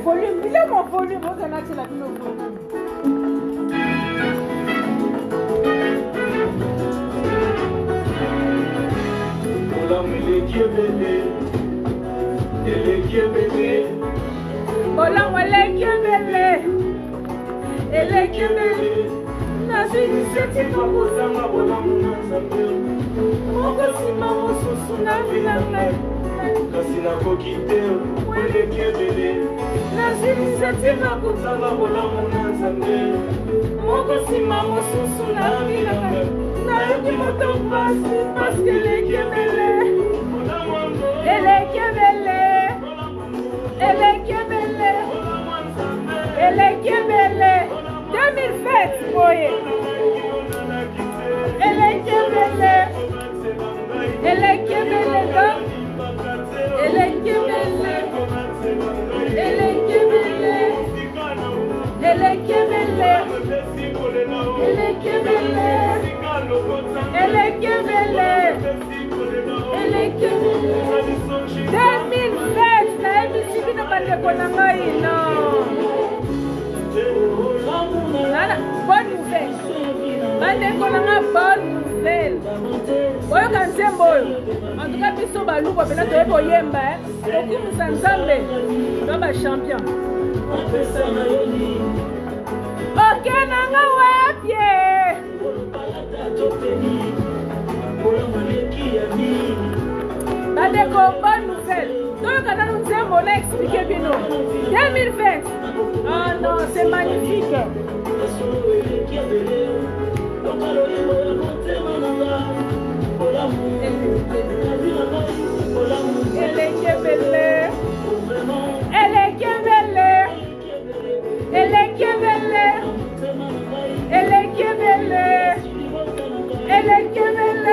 volume, il est mon volume, on a la volume. Bonne nouvelle. En tout cas, biso baluba pena toye boyemba okumisa nzambe baba champion. Ok nanga wapye. Badeko, bonne nouvelle. Donc quand nous avons expliqué bino 2020. Oh non, c'est magnifique. Elle est belle. Elle est belle. Elle est belle. Elle est belle. Elle est belle.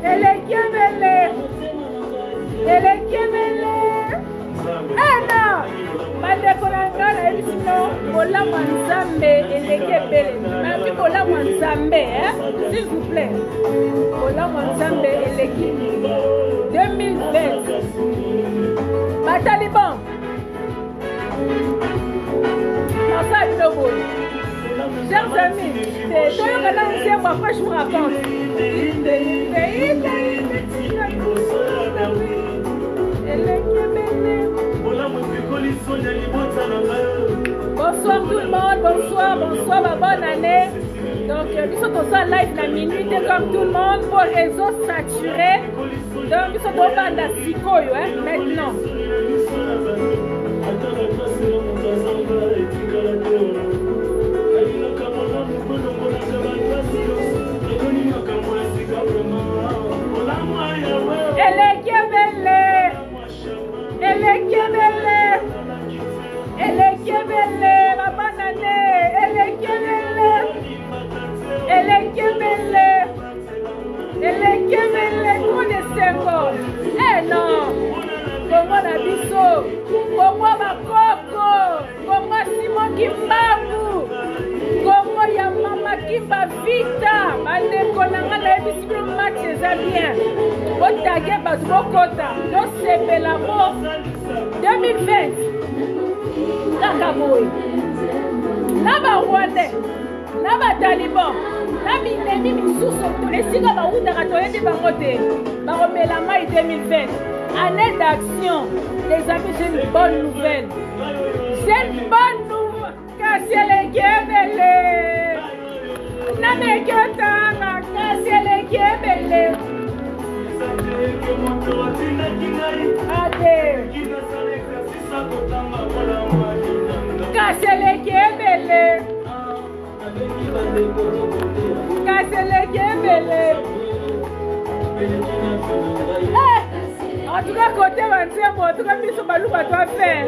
Elle est belle. Elle est belle. Eh non! Bandeko na ngana ebisino bola mwanzambe eleke belle. Mami bola mwanzambe, s'il vous plaît. Bola mwanzambe eleki 2020. Bataliban. Enfin, chers amis, c'est toi qui as lancé moi, après je vous raconte. Bonsoir tout le monde, bonsoir, ma bonne année. Donc, nous sommes aussi en live la minute comme tout le monde pour réseau saturé. Donc, nous sommes au banda Sikoyo, maintenant. Elle est belle. Elle est belle. Elle est belle, ma bonne année. Elle est belle. Elle est belle. Elle est belle. Trop de symboles. Eh non. Congo na biso. Congo Bakoko. Congo Simon Kimbangu. Congo ya Mama Kimba Vita. Bandeko nanga na ebisi bino match eza bien. Otage bato bokota. Tosepela mo 2020. Kaka boye. Na ba Rwandais. Na ba Taliban. Na minemi misusu esika bawutaka toyebi bango te. Baromela mai 2020. Année d'action. Les amis, j'ai une bonne nouvelle. J'ai une bonne nouvelle. Kasi elekebele. Namekotanga. Kasi elekebele. Ade. Kasi elekebele. Kasi elekebele. En tout cas, côté 25, en tout cas, nous sommes à l'eau à toi faire.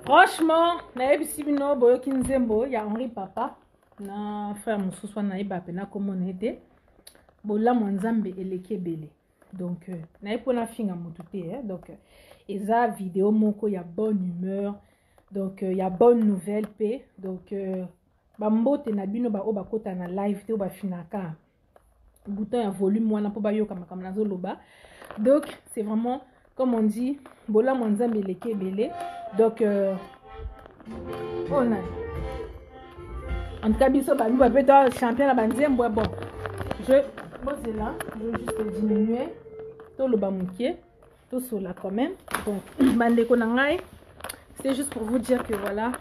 Franchement, il y a Henri Papa, na frère Moussou, na ibape na comme on était. Bola Mwanzambe elekebele. Donc, na epona finga motute, donc, eza vidéo moko ya bonne humeur. Donc, il y a bonne nouvelle, paix. Donc, Bambote na bino ba oba kota na live te oba finaka. Bouton à volume wana po ba yo kama nazo loba. Donc c'est vraiment comme on dit bola mwanzambe leke belé. Donc on a en tout cas biso ba nous peut être champion la banzembo bon. Bon c'est là, je vais juste diminuer to loba mukie to sola quand même. Donc bandeko na ngai, c'est juste pour vous dire que voilà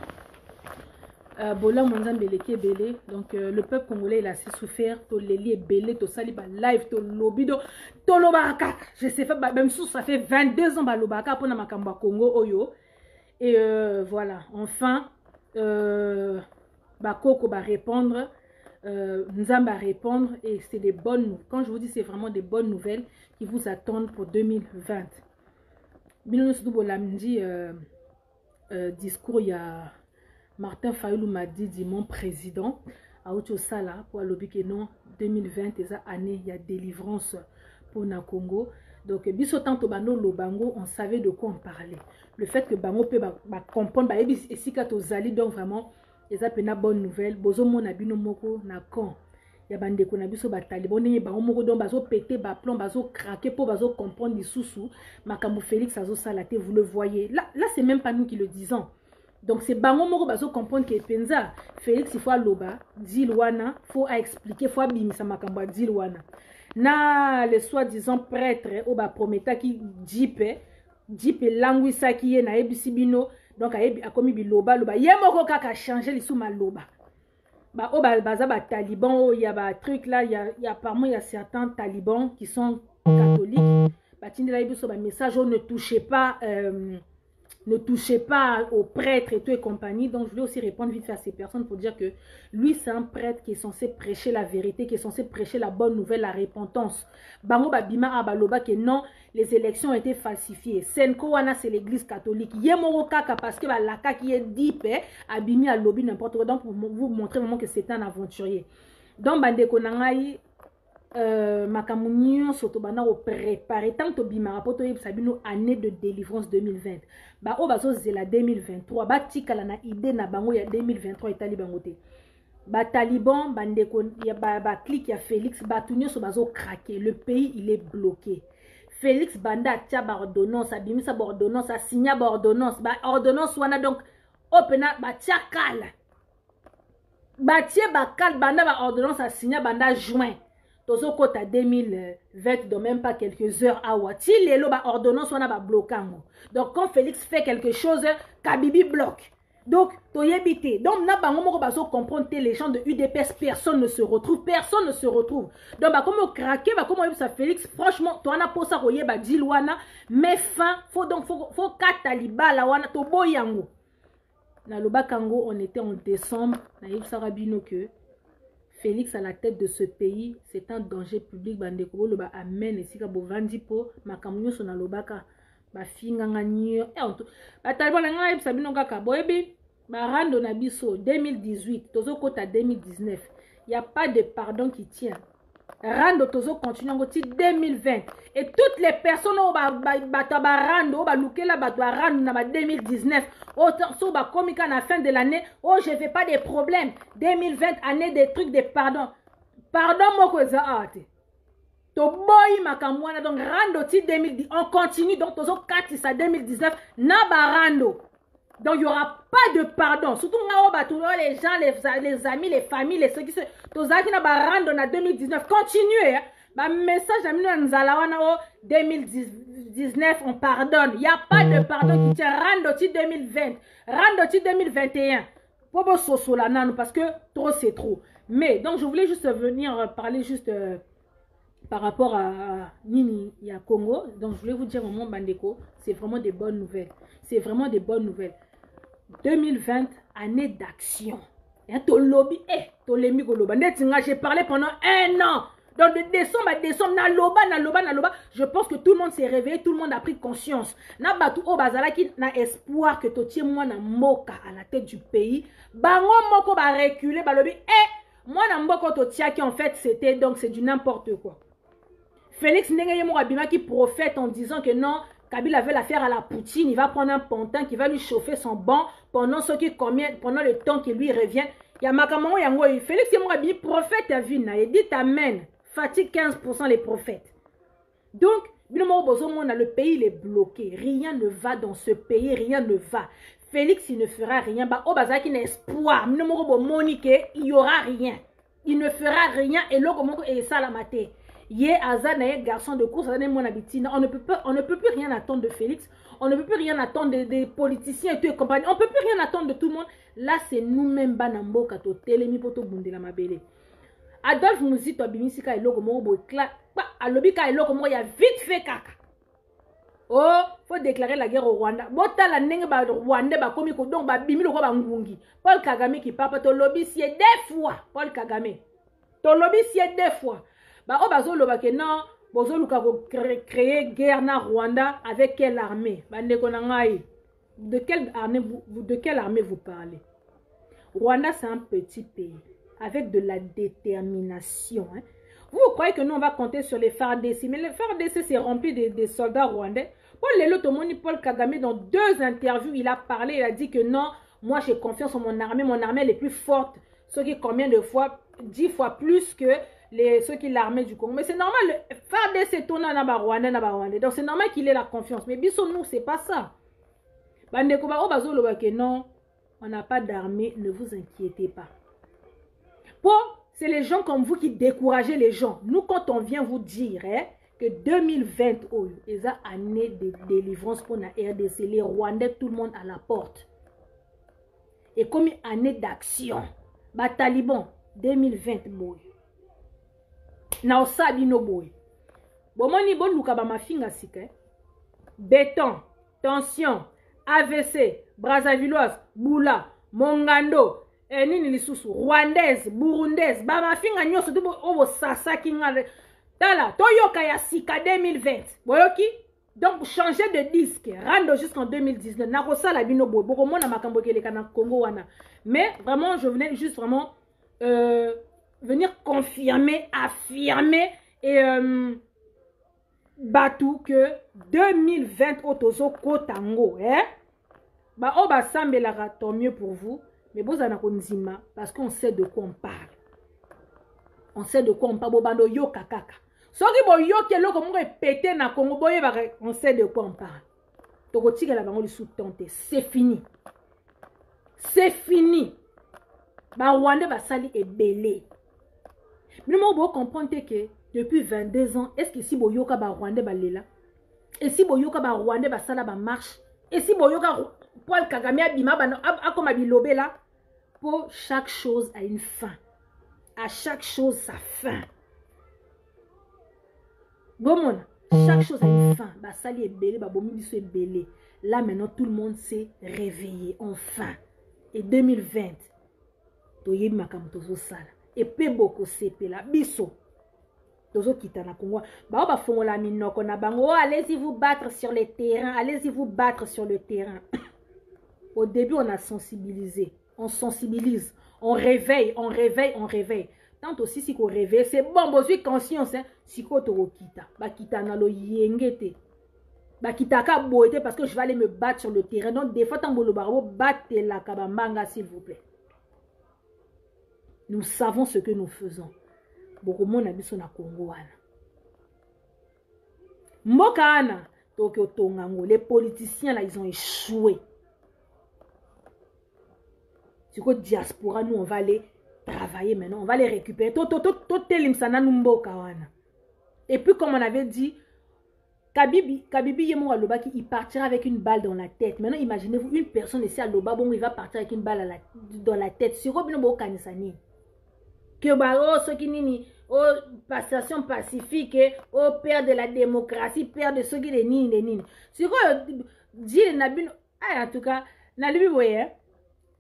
Bola Mwanzambe leke belé. Donc le peuple congolais il a assez souffert. To leli belé, to sali ba live, to lobby, to lobaka. Je sais pas, même si ça fait 22 ans ba lobaka pour na makamba Congo oyo. Et voilà, enfin ba Koko va répondre, Nzamba répondre et c'est des bonnes nouvelles. Quand je vous dis c'est vraiment des bonnes nouvelles qui vous attendent pour 2020. Binono Sudubo Lamdi discours il y a Martin Fayulu m'a dit mon président à Sala pour lobby que non 2020 est année il y a délivrance pour na Congo. Donc biso tanto bano lobango on savait de quoi on parlait. Le fait que bango peut comprendre ba ebi esika to zali donc vraiment les apena bonne nouvelle bozo mona bino moko na quand ya bande ko na biso ba taliban ni bango moko donc bazo péter ba plomb bazo craquer pour bazo comprendre lisusu makambo Félix azo sala te vous le voyez. Là c'est même pas nous qui le disons. Donc c'est bango moko bazo comprendre que penza Félix il faut loba dilwana faut expliquer faut bimisa makambo dilwana na les soi-disant prêtres au ba prometa qui dipe langwisa qui est na ebisi bino donc a commis biloba loba ye moko kaka changer les sous maloba ba o ba baza ba taliban il y a ba truc là il y a apparemment il y a certains talibans qui sont catholiques ba tindela biso ba message ne touchez pas aux prêtres et tout et compagnie. Donc je voulais aussi répondre vite fait à ces personnes pour dire que lui c'est un prêtre qui est censé prêcher la vérité, qui est censé prêcher la bonne nouvelle, la repentance. Bango babima abaloba que non, les élections ont été falsifiées. Senko wana c'est l'église catholique. Yemoro kaka parce que la qui est deep abimi à lobby n'importe quoi. Donc pour vous montrer vraiment que c'est un aventurier. Donc bandeko nangai makamunyo soto bana au préparer tant to bimara poto sabino année de délivrance 2020 ba o bazo zela 2023 ba tikala na idée na bango ya 2023 etali bango te ba taliban bandeko ya ba clique ya Félix batunyo so bazo craquer le pays il est bloqué. Félix banda tia ba ordonnance abimisa ba ordonnance a signa ba ordonnance wana donc opena ba tia kala ba tia ba kal banda ba ordonnance a signa banda juin tozo kota 2020 dans même pas quelques heures à Wati les ba ordonnance on a ba bloquango. Donc quand Félix fait quelque chose Kabibi bloque. Donc toyebité donc na bango moko bazo comprendre les gens de UDPS personne ne se retrouve donc ba comme craquer ba comme ça Félix franchement toi na posa koyeba dilwana mais fin faut kataliba la wana to boyango na lobakango on était en décembre na yebisa rabino que Félix à la tête de ce pays, c'est un danger public. Bandeko lo ba amen esika bovandi po makamunyo sona lobaka ba finga nganyo ba taliban nga yeb sabino kaka boyebi ba rando na biso 2018 tozo kota 2019 il y a pas de pardon qui tient. Rando tozo continue ngoti 2020 et toutes les personnes au ba rando ba lukela ba rando na 2019 so ba komika na fin de l'année je fais pas des problèmes 2020 année des trucs de pardon moko za ate to boy makamwana donc rando ti 2010 on continue donc tozo 4 ça 2019 na ba rando. Donc il n'y aura pas de pardon. Surtout les gens, les amis, les familles, les ceux qui se... Tozaki na barando na 2019. Continuez. Hein. Bah, message à Nzalawana 2019, on pardonne. Il n'y a pas de pardon qui tient. Randoti 2020. Randoti 2021. Pobo sosola nan parce que trop c'est trop. Mais donc je voulais juste venir parler juste par rapport à Nini et à Congo. Donc je voulais vous dire mon bandeko, c'est vraiment des bonnes nouvelles. C'est vraiment des bonnes nouvelles. 2020, année d'action. J'ai parlé pendant un an. Donc de décembre à décembre, na loba. Je pense que tout le monde s'est réveillé, tout le monde a pris conscience. Na batu o bazala qui na espoir que totie moi na moka à la tête du pays. Bango moko ba reculer, ba lobi moi na mboko totia qui en fait c'était donc c'est du n'importe quoi. Félix Ndenge Abima qui prophète en disant que non, Kabila veut l'affaire à la Poutine, il va prendre un pontin qui va lui chauffer son banc pendant le temps qui lui revient. Ya makamon yango Félix est moi bien prophète à vie na, il dit amen. Fatigue 15% les prophètes. Donc, le pays il est bloqué. Rien ne va dans ce pays, rien ne va. Félix il ne fera rien. Bah, oh bazaki n'espoir. Il y aura rien. Il ne fera rien et là comment et ça la maté. Yé Azana garçon de course, on ne peut plus rien attendre de Félix. On ne peut plus rien attendre des politiciens et tout et compagnie. On ne peut plus rien attendre de tout le monde. Là, c'est nous-mêmes, Banambo, Kato, Télémi, Poto, Bundela, Mabele. Adolphe Mouzito, Abimisika, et Logo, Moro, Alobika, et Logo, il y a vite fait caca. Oh, faut déclarer la guerre au Rwanda. Bota la nenge ba Rwanda, ba komiko, donc, ba bimi, le roi, ngungi. Paul Kagame qui papa, to lobby, c'est deux fois. Paul Kagame. To lobby, c'est deux fois. Bah, oh, bazo, loba, que non. Bozo luka créer guerre na Rwanda avec quelle armée? De quelle armée vous parlez? Rwanda c'est un petit pays avec de la détermination. Hein? Vous croyez que nous on va compter sur les FARDC? Mais les FARDC c'est rempli des soldats rwandais. Paul Kagame dans 2 interviews il a parlé, il a dit que non, moi j'ai confiance en mon armée elle est plus forte. Ce qui est combien de fois? 10 fois plus que ceux qui l'armée du Congo. Mais c'est normal, le FARDC tourne na Rwanda. Donc c'est normal qu'il ait la confiance. Mais biso nous, c'est pas ça. Non, on n'a pas d'armée, ne vous inquiétez pas. C'est les gens comme vous qui découragez les gens. Nous, quand on vient vous dire que 2020, ils ont année de délivrance pour la RDC, les Rwandais, tout le monde à la porte. Et comme année d'action, Taliban, 2020, boy. Na osabi no boy. Bomoni bon luka ba mafinga sika. Béton, tension, AVC, Brazzavilloise, Boula, Mongando, nini lisusu, Rwandaise, Burundaise, ba mafinga nyoso tubo obo sasa kinga. Tala, toyoka ya sika 2020. Boyoki? Donc changer de disque, rendre jusqu'en 2019. Na kosala bino boy. Boko mona makambo keleka na Congo wana. Mais vraiment je venais juste vraiment venir confirmer, affirmer et batou que 2020 otozo kotango ba oba sambelara tant mieux pour vous mais bozana konzima parce qu'on sait de quoi on parle. On sait de quoi on parle bobando yo kakaka. Soki bo yo keloko mo pété na Congo boye ba on sait de quoi on parle. Toko tigela bango li sous-tente, c'est fini. C'est fini. Ba Rwanda ba sali ebele. Mais vous comprenez que depuis 22 ans, est-ce que si vous yoka ba Rwanda ba lela? Et si vous yoka ba Rwanda ba sala ba marche? Et si vous yoka Paul Kagame abima ba akoma bilobe là? Pour chaque chose a une fin. À chaque chose sa fin. Gomona, chaque chose a une fin. Ba sali ebele, ba bomi biso ebele. Là maintenant tout le monde s'est réveillé enfin. Et 2020, toyebi makambo tozo sala. Et peu beaucoup sepela biso tozo kita na Congo ba ba fongola minoko na bango allez-y vous battre sur les terrains, allez-y vous battre sur le terrain. Au début on a sensibilisé, on sensibilise, on réveille. Tant aussi si qu'on réveille c'est bon besoin conscience si ko to kita ba kita na lo yengete ba kita ka boité parce que je vais aller me battre sur le terrain. Donc des fois tant bolo baro battre la kabambanga s'il vous plaît. Nous savons ce que nous faisons. Bokomo na biso na Congo wana. Mokana, Tokyo Tongango, les politiciens là ils ont échoué. Du coup diaspora nous on va aller travailler maintenant, on va les récupérer. Et puis comme on avait dit, Kabibi Yemo Alobaki, il partira avec une balle dans la tête. Maintenant imaginez-vous une personne ici à Loba, bon il va partir avec une balle dans la tête. Sur Robino Kanisani. Que ceux qui nini passation pacifique père de la démocratie, père de ceux qui les nini. C'est quoi dit Nabino en tout cas Nalibi boye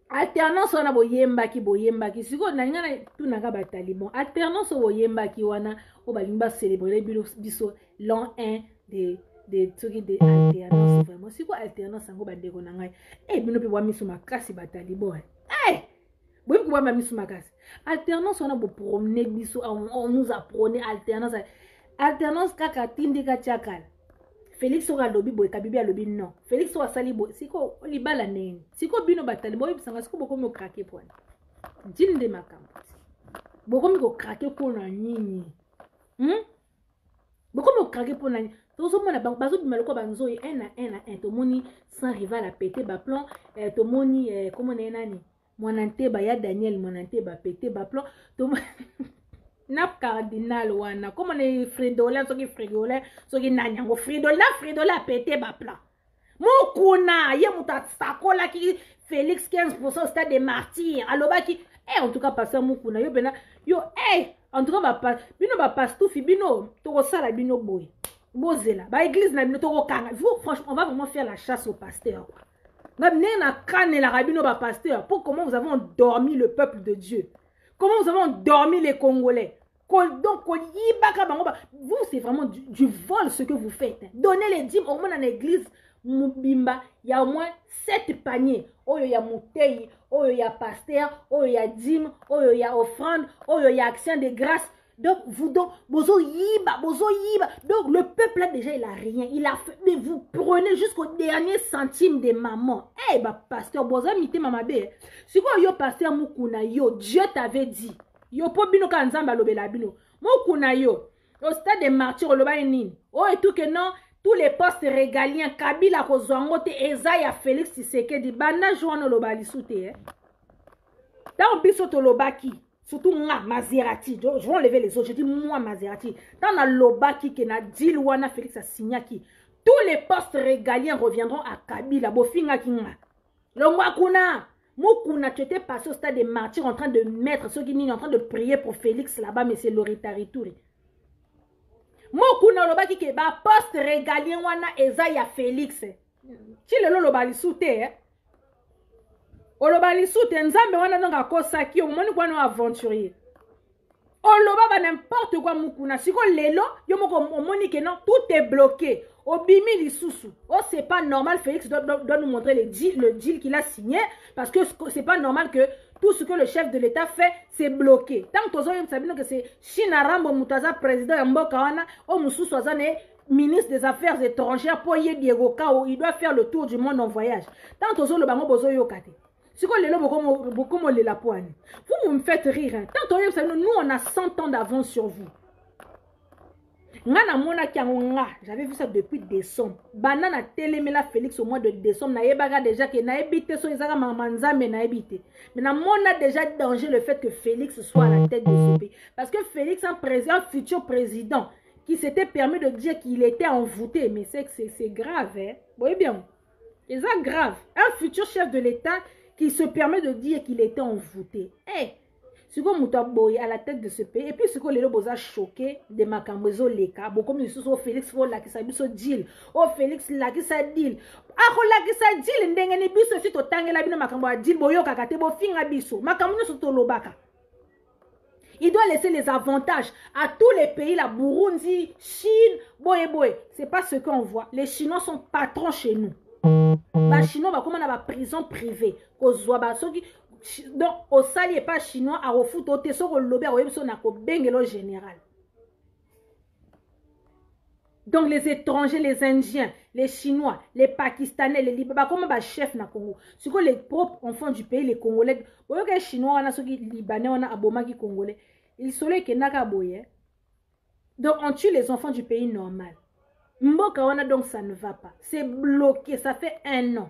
alternance wana boyembaki c'est quoi nanga tout nanga ba taliban alternance boyembaki wana o balimba célébrer biso l'an 1 des trucs de alternance vraiment c'est quoi alternance ngo ba ndeko nanga bino pe wa miso makasi ba taliban oui, pourquoi m'a mis sous ma casse? Alternance, on a beau promener, on nous apprenait alternance. Alternance, kaka, tindi, kachakal. Félix aura lobby, boy, kabibi a lobby, non. Félix aura sali, boy, c'est quoi, on y bala n'est. C'est quoi, bino batali, boy, c'est quoi, beaucoup me craquer, point. Dîme de Makamboti. Bokomi ko craquer pour na nini. Bokomi ko craquer pour na nini. Tozo mona bazo bimaloko banzo un à un. Tomoni sans rival à péter ba plan. Tomoni comment on est nani. Monante ba ya Daniel monante ba péter ba plan. Tomoni Nap cardinal wana. Comment on est Fridolin soki Fridolin soki nanyango Fridolin a péter ba plan. Mokuna ye muta sakola ki Félix 15% au stade des martyrs. Aloba ki en tout cas passer Mokuna yo bena yo en tout cas ba passe tout fi bino to sala bino boy. Bozela ba église na bino to kanga. Franchement on va vraiment faire la chasse au pasteur. Même na kane la rabino ba pasteur pour comment vous avez endormi le peuple de Dieu. Comment vous avez endormi les Congolais. Donc, vous, c'est vraiment du vol ce que vous faites. Donnez les dîmes au moins dans l'église. Mubimba, il y a au moins 7 paniers. Oh, il y a mouteille, oh, il y a pasteur, oh, il y a dîme, oh, il y a offrande, oh, il y a action de grâce. Donc, bozo yiba. Donc, le peuple là, déjà, il a rien. Il a fait, mais vous prenez jusqu'au dernier centime de maman. Pasteur, bozo mité mamabe. Si quoi, yo, pasteur Mukuna, yo, Dieu t'avait dit. Yo, po bino ka nzamba lobela bino. Mukuna yo, au stade des martyrs, loba nini. Oh, et tout que non. Tous les postes régaliens, Kabila Kozwangote, Ezaïa Félix Tshisekedi, Bana Joano Lobali Soute. Dans Bisoto Lobaki, surtout moi, Maserati, je vais enlever les autres, je dis moi, Maserati. Dans la Lobaki, qui n'a dit Louana Félix Signaki, tous les postes régaliens reviendront à Kabila, Bofinga Kinga. Le Mwakuna, Mukuna, tu étais passé au stade des martyrs en train de mettre ceux qui en train de prier pour Félix là-bas, mais c'est Loritari Touré. Mokuna lobaki ke ba poste régalien wana Ezaïa Félix. Chile lobali soute olobali soute nzambe wana donc akosaki omoni kwa no aventurier. Oloba ba n'importe quoi mukuna siko lelo yo moko omoni ke non tout est bloqué. Obimi lisusu. Oh c'est pas normal Félix doit nous montrer le deal qu'il a signé parce que c'est pas normal que tout ce que le chef de l'État fait, c'est bloqué. Tant que c'est Chinarambo Mutaza, président Mboka wana, ou Moussou Soazane, ministre des Affaires étrangères, pour y Diego Kao, il doit faire le tour du monde en voyage. Tant que le bango bozo yokate. Si vous me faites rire. Tant que nous, on a 100 ans d'avance sur vous. J'avais vu ça depuis décembre. Banana télémela Félix au mois de décembre. Na yebaga déjà que na ebité so ezaka mamanza mais na ebité. Mais na mona déjà danger le fait que Félix soit à la tête de ce pays. Parce que Félix un futur président qui s'était permis de dire qu'il était envoûté. Mais c'est que c'est grave, hein. Vous voyez bien. C'est ça grave. Un futur chef de l'État qui se permet de dire qu'il était envoûté. Eh. Si vous êtes à la tête de ce pays, et puis si vous êtes choqué de ma cambozo leka, comme nous Félix la qui s'habille deal, oh Félix la qui sa deal, ah la qui sa deal, ndengeni biso fi to tangela bino makambo deal boyo kakate bo finga biso, makambo so to lobaka. Il doit laisser les avantages à tous les pays, la Burundi, Chine, boye. C'est pas ce qu'on voit. Les Chinois sont patrons chez nous. Les Chinois, comme on a la prison privée, donc, au sali et pas chinois, à refout au teso, au lobby, au yebso, na ko bengelo général. Donc, les étrangers, les Indiens, les Chinois, les Pakistanais, les Libanais, comme un chef na Congo. C'est que les propres enfants du pays, les Congolais, les Chinois, les Libanais, les Aboma qui Congolais, ils sont là qui n'ont boye. Donc, on tue les enfants du pays normal. Mboka wana donc ça ne va pas. C'est bloqué, ça fait 1 an.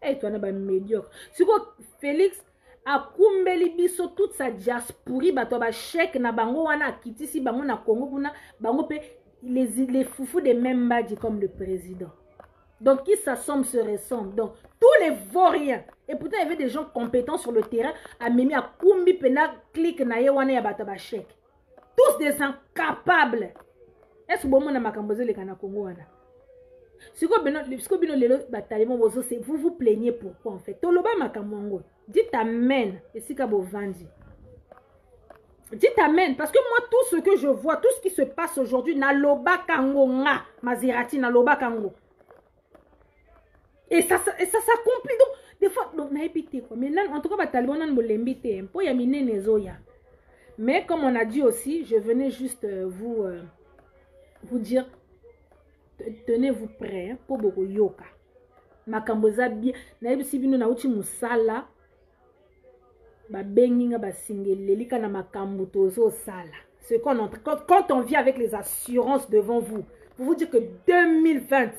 Et toi, tu es médiocre. Si Félix a kumbeli biso toute sa diaspora, bato ba chèque na bango wana kitisi bango na Congo kuna bango pe les foufous des mêmes badges comme le président. Donc qui s'assemble se ressemble. Donc tous les vauriens et pourtant il y avait des gens compétents sur le terrain à mimi a kumbi pena clic na ye wana ya bato ba chèque. Tous des incapables. Est-ce que bon na makamboze le kana Congo wana? Si vous vous plaignez pourquoi en fait. Dites amen. Et si vous vendez. Dites amen. Parce que moi, tout ce que je vois, tout ce qui se passe aujourd'hui, na loba kango nga. Maserati na loba kango. Et ça s'accomplit. Donc, des fois, on a évité quoi. Mais là, en tout cas, on a invité. Mais comme on a dit aussi, je venais juste vous dire. Tenez-vous prêts pour beaucoup yoka. makamboza bien na yebisi bino na uti musala ba benginga ba singeleli kana makambo tozo sala. Ce qu'on entre quand on vit avec les assurances devant vous, pour vous dire que 2020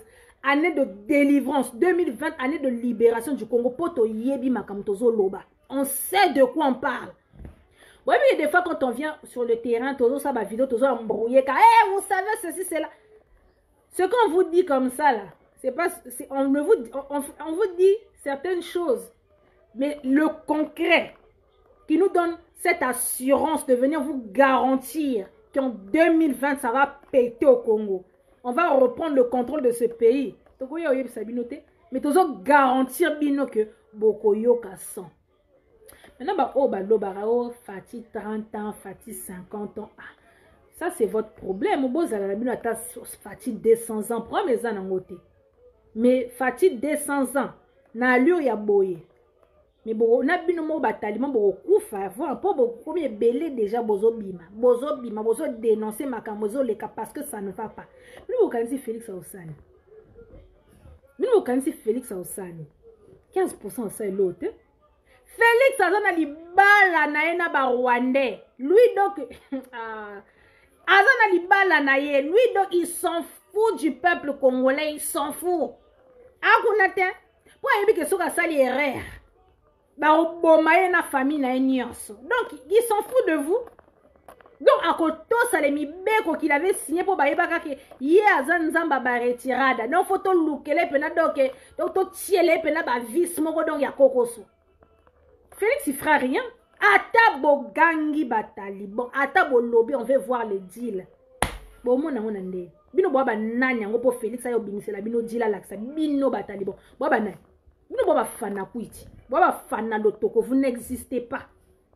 année de délivrance, 2020 année de libération du Congo, poto yebi makambo tozo loba. On sait de quoi on parle. Oui, mais des fois quand on vient sur le terrain, tozo ça ba vidéo tozo embrouillé car vous savez ceci c'est là. Ce qu'on vous dit comme ça là, c'est pas on vous dit certaines choses, mais le concret qui nous donne cette assurance de venir vous garantir qu'en 2020, ça va péter au Congo. On va reprendre le contrôle de ce pays. Mais toujours garantir bino que Bokoyo Kassan. Maintenant, Fati 30 ans, Fati 50 ans. Ah, ça, c'est votre problème. Fati 200 ans. Pourquoi mes ans mais Fati 200 ans. Na lieu ya boye. Mais bon, on a bien mo batalement bon kufa voir pas bon premier belé déjà bozo bima bozo dénoncer makamozo les cas parce que ça ne va pas. Nous vous connaissez Félix Osani. Nous vous connaissez Félix Osani. 15% ça l'autre. Félix azana libala na ena ba Rwandais. Lui donc azana libala na ye. Lui donc il s'en fout du peuple congolais, il s'en fout. Akunate pour yebi que soka sali erreur. Na famille na donc il s'en fout de vous. Donc à côté ça les mi beko qu'il avait signé pour baïba que yé azan zamba ba retirada donc faut to lookele pena donc to tiele pena ba vis moko donc ya kokoso. Félix il fera rien. Ata bo gangi batali bon ata bo lobby on veut voir le deal. Bon mona nde. Bino bo ba nani ngo po Félix ayo binisela bino deal la ça bino batali bon. Bo ba nani. Bino bo ba fana kuiti. Vous n'existez pas.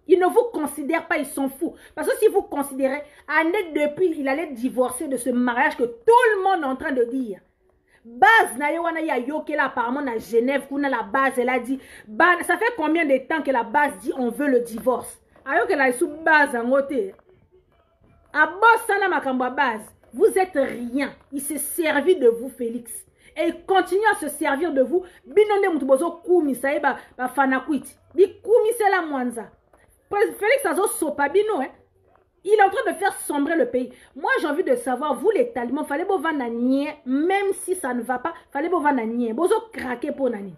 Ils ne vous considèrent pas, ils s'en foutent. Parce que si vous considérez, année depuis, il allait divorcer de ce mariage que tout le monde est en train de dire. Base, apparemment, à Genève, la base, elle a dit, ça fait combien de temps que la base dit on veut le divorce? Alors que la sous base en côté. À base, vous êtes rien. Il s'est servi de vous, Félix. Et il continue à se servir de vous. Binonde mutubozo koumi sa ba fanakwiti. Bi koumi c'est la mwanza. Félix Azo sopa bino hein. Il est en train de faire sombrer le pays. Moi j'ai envie de savoir vous les talibans fallait bo vana nie même si ça ne va pas, fallait bo vana nie. Bozo craquer pour nani.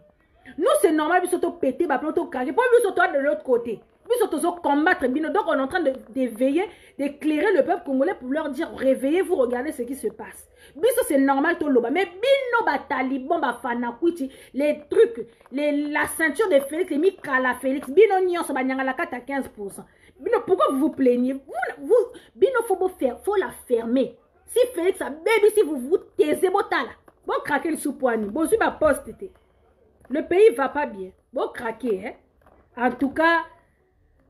Nous c'est normal biso péter ba plutôt craquer. Pas biso toi de l'autre côté. Biso tozo combattre bino donc on est en train d'éveiller, d'éclairer le peuple congolais pour leur dire réveillez-vous, regardez ce qui se passe. Biso c'est normal to loba mais bino ba taliban ba fanakwiti les trucs la ceinture de Félix les mikala Félix bino nyonso ba nyanga la 4 à 15%. Bino pourquoi vous vous plaignez vous bino faut la fermer. Si Félix a baby si vous vous taisez botala bon craquer le sous-poignet bon su ba poste. Le pays va pas bien. Bon craquer hein. En tout cas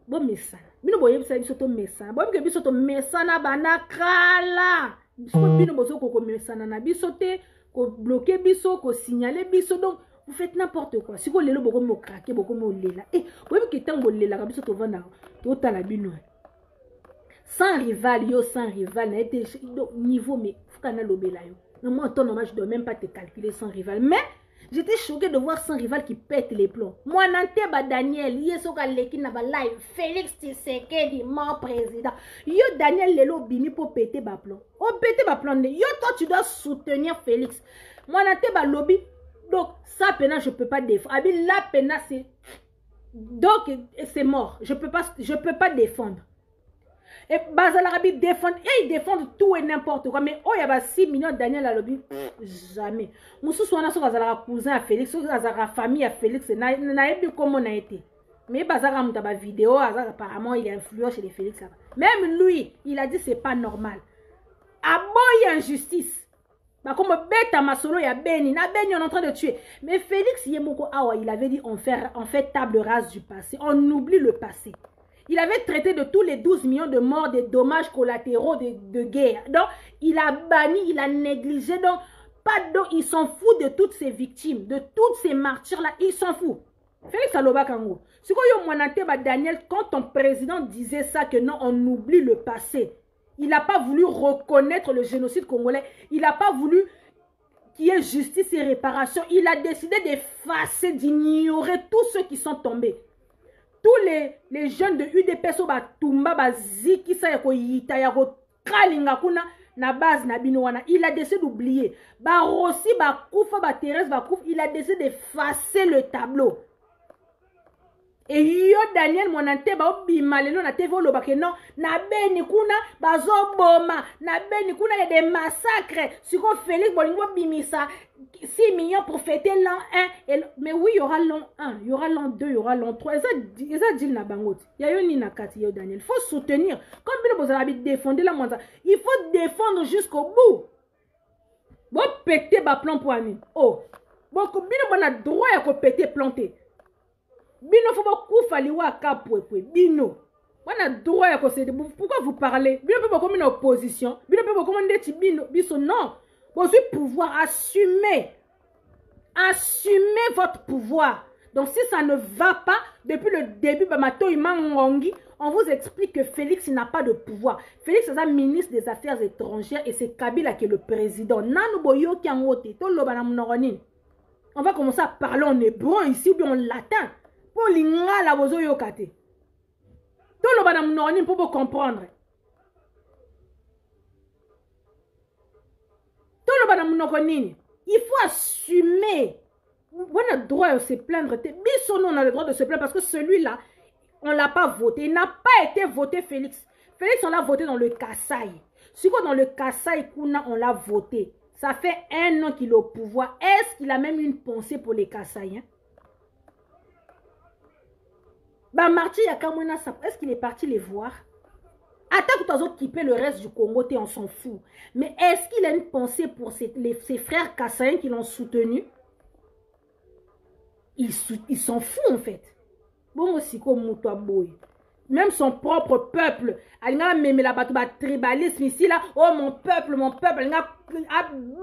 bon message. Bino boye bisa biso to message. Bon que biso to message na bana kala. Bino bozo ko message na biso te ko bloquer biso ko signaler biso donc vous faites n'importe quoi. Si vous lelo boko mo craquer boko mo lela. Boye que tango lela ka biso to vanda to tala bino. Sans rival na été niveau mais fukana lobela yo. Non moi ton normal je dois même pas te calculer sans rival mais j'étais choquée de voir son rival qui pète les plombs. Moi, Nanteba Daniel, Yesoka Leki Naba live, Félix Tshisekedi, mon président. Yo Daniel Lelo Bini pour péter ma plomb. Oh, péter ma plomb. Yo, toi, tu dois soutenir Félix. Moi, Nanteba Lobby. Donc, ça, pena, je peux pas défendre. Abi, la pena, c'est. Donc, c'est mort. Je peux pas défendre. Et Bazalarabi défendent, et ils défendent tout et n'importe quoi. Mais oh, il y a 6 millions de Daniel à lobby. Jamais. Moussou Souana, son cousin à Félix, son famille à Félix, n'a pas comment on a été. Mais Bazara Moutaba vidéo, apparemment, il est influent chez les Félix. Même lui, il a dit c'est pas normal. Ah bon, il y a injustice. Bah, comme bête à Masolo, il y a Beni. Na Beni, on est en train de tuer. Mais Félix Yemoko Awa, il avait dit on fait table rase du passé. On oublie le passé. Il avait traité de tous les 12 millions de morts, des dommages collatéraux de guerre. Donc, il a banni, il a négligé. Donc, il s'en fout de toutes ces victimes, de toutes ces martyrs-là. Il s'en fout. Félix Aloba Kango. C'est quoi, Daniel, quand ton président disait ça, que non, on oublie le passé. Il n'a pas voulu reconnaître le génocide congolais. Il n'a pas voulu qui est justice et réparation, il a décidé d'effacer, d'ignorer tous ceux qui sont tombés. Tous les jeunes de UDPS ba tumba ba zikisa ya ko yita ya ko kalinga kuna na base na bino wana, il a décidé d'oublier. Ba Rossi ba Koufa ba Thérèse ba Koufa, il a décidé d'effacer le tableau. Et yo Daniel Monante ba obima lelo na TV lo ba ke non na beni kuna bazo boma na beni kuna il y a des massacres. Siko Félix Bolingo bimisa 6 millions pour fêter l'an 1 mais oui, il y aura l'an 1, il y aura l'an 2, il y aura l'an 3. Et ça dit na bangot. Il y a yo ni na kati yo Daniel. Il faut soutenir. Comme bien vous avez défendu la montagne, il faut défendre jusqu'au bout. Bon péter ba plan pour ani. Oh. Bon bien on a droit à péter planter. Bino faut beaucoup fali wa kapwe bino. On a droit à causer. Pourquoi vous parlez? Bino peut pas comme une opposition. Bino peut pas comme un bino biso non. Vous devez pouvoir assumer votre pouvoir. Donc si ça ne va pas depuis le début on vous explique que Félix n'a pas de pouvoir. Félix est un ministre des Affaires étrangères et c'est Kabila qui est le président. On va commencer à parler en hébreu ici ou bien en latin. Pour l'ingala bozo yokate. Tout le banam noni pour vous comprendre. Tout le banam noni. Il faut assumer. On a le droit de se plaindre. Bissono, on a le droit de se plaindre parce que celui-là, on ne l'a pas voté. Il n'a pas été voté, Félix. Félix, on l'a voté dans le Kassai. Si dans le Kassai, on l'a voté. Ça fait 1 an qu'il est au pouvoir. Est-ce qu'il a même une pensée pour les Kassaïens? Bah, Marty Yakamona, est-ce qu'il est parti les voir? Attends que tu as occupé le reste du Congo, on s'en fout. Mais est-ce qu'il a une pensée pour ses frères Kassaïens qui l'ont soutenu? Il s'en fout en fait. Bon, aussi comme boy. Même son propre peuple. Il a même la bateau tribalisme ici là. Oh mon peuple, il a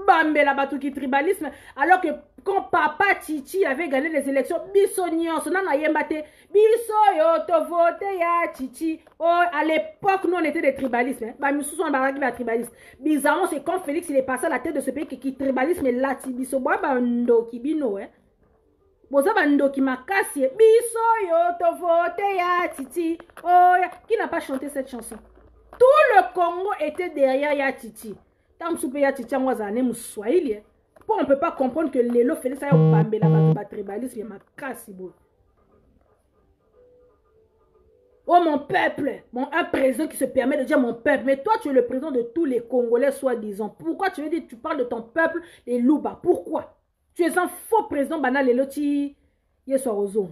bambé la bateau qui tribalisme. Alors que quand papa Titi avait gagné les élections, Bissonion, son nom a yembate. Bisso yo to vote ya Titi. Oh, à l'époque, nous on était des tribalismes. Bah, nous sommes la tribalisme. Bizarrement, c'est quand Félix il est passé à la tête de ce pays qui tribalisme et là, Bisso bois bando qui bino, hein. Bozabando qui m'a cassé. Bisso yo to vote ya Titi. Oh, qui n'a pas chanté cette chanson? Tout le Congo était derrière ya Titi. Tant que ya Titi en wazane moussoaïli. Pour on ne peut pas comprendre que Lélo Félix a eu la bateau tribalisme et m'a cassé. Oh mon peuple, bon, un président qui se permet de dire mon peuple, mais toi tu es le président de tous les Congolais soi-disant. Pourquoi tu veux dire tu parles de ton peuple, les Louba? Pourquoi? Tu es un faux président banal et l'autre Yesoarozo.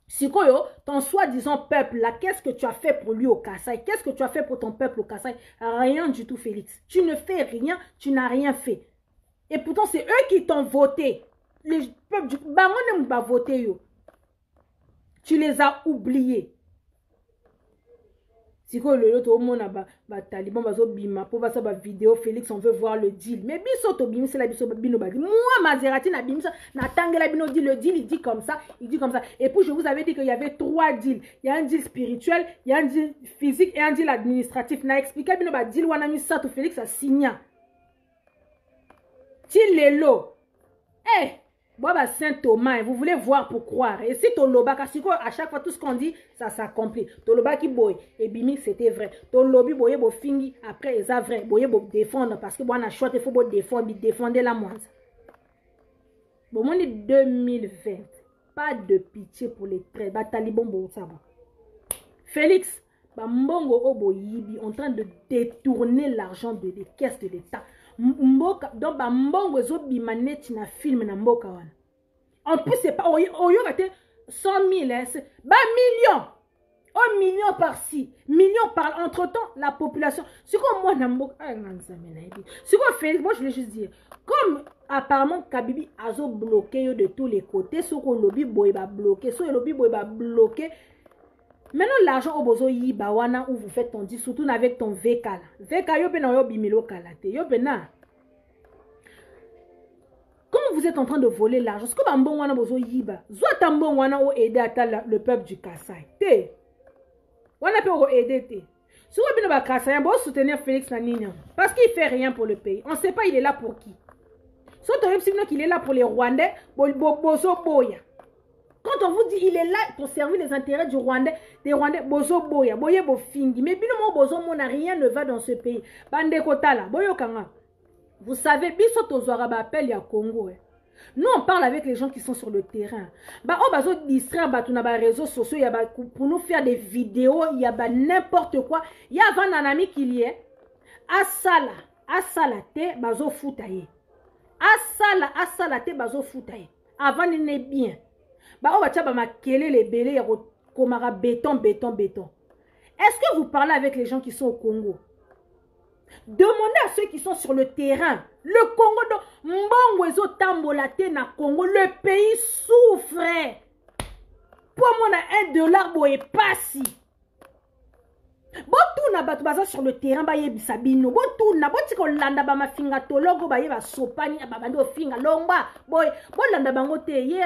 Sikoyo, ton soi-disant peuple là, qu'est-ce que tu as fait pour lui au Kassai? Qu'est-ce que tu as fait pour ton peuple au Kassai? Rien du tout, Félix. Tu ne fais rien, tu n'as rien fait. Et pourtant, c'est eux qui t'ont voté. Les peuples du Bango n'aiment pas voter yo. Tu les as oubliés. Si quoi le tout le monde a taliban bazo bima pour voir ça ba vidéo Félix on veut voir le deal mais biso to bim c'est la biso bino ba moi Maserati na bim ça na tangela bino dit le deal il dit comme ça et puis je vous avais dit qu'il y avait 3 deals. Il y a un deal spirituel, il y a un deal physique et un deal administratif. Na expliqué bino ba deal wana mi ça to Félix a signé. Ti lelo. Eh Boba Saint Thomas, vous voulez voir pour croire. Et si Toloba, à chaque fois tout ce qu'on dit, ça s'accomplit. Toloba qui boy, et Bimi, c'était vrai. Tolobi boye bo fingi, après c'est vrai. Boye bo défendre, parce que bon, on a choisi, il faut défendre la moine. Bon, on est 2020. Pas de pitié pour les traits. Bah, Taliban, bon, ça va. Félix, bah, Mbongo Obo Yibi, en train de détourner l'argent des caisses de l'État. Mboka donc ba mbongo zo bimaneti na film na mboka wana. En plus c'est pas oyo raté 100 000 ba millions. Un million par-ci, million par entre-temps la population. C'est comme moi na mboka c'est quoi Félix, moi je voulais juste dire comme apparemment Kabibi a zo bloqué de tous les côtés, ce qu'on lobby boy ba bloqué, ce lobby boy ba bloqué. Maintenant, l'argent au bozo yi bawana où vous faites ton dit, surtout avec ton VK là. VK yo pena yo bimelo kalate. Yo pena. Comment vous êtes en train de voler l'argent? Est-ce que bambon wana bozo yi ba? Soit tambon wana o aider à le peuple du Kassai. Te. Wana peut aider te. Si vous ba Kassai, bon soutenir Félix Nanina. Parce qu'il fait rien pour le pays. On ne sait pas il est là pour qui. Surtout qu'il est là pour les Rwandais, Bozo Boya. Quand on vous dit il est là pour servir les intérêts des Rwandais, Bozo Boya, Boye Bofingi. Mais binomo Bozo Mona, rien ne va dans ce pays. Bande Kotala, Boyo Kanga. Vous savez, biso tozwara appel ya Congo. Nous on parle avec les gens qui sont sur le terrain. Bah on bazo distraire bah na ba réseaux sociaux y a ba pour nous faire des vidéos, il y a bah n'importe quoi. Il y a avant un ami qui y est. Asala te bazo foutaye. Asala te bazo foutaye. Avant n'est bien. Bah on va tcha ba makele les belé ya komara béton. Est-ce que vous parlez avec les gens qui sont au Congo? Demandez à ceux qui sont sur le terrain. Le Congo, Mbongwezo Tambolate na Congo, le pays souffre. Pour moi, on a $1 boye passi. Botou na batu baza sur le terrain ba yebisa bino. Botou na boti ko landa ba mafinga tologo ba yeba sopani ba bando finga lomba. Boy, bo landa bango te ye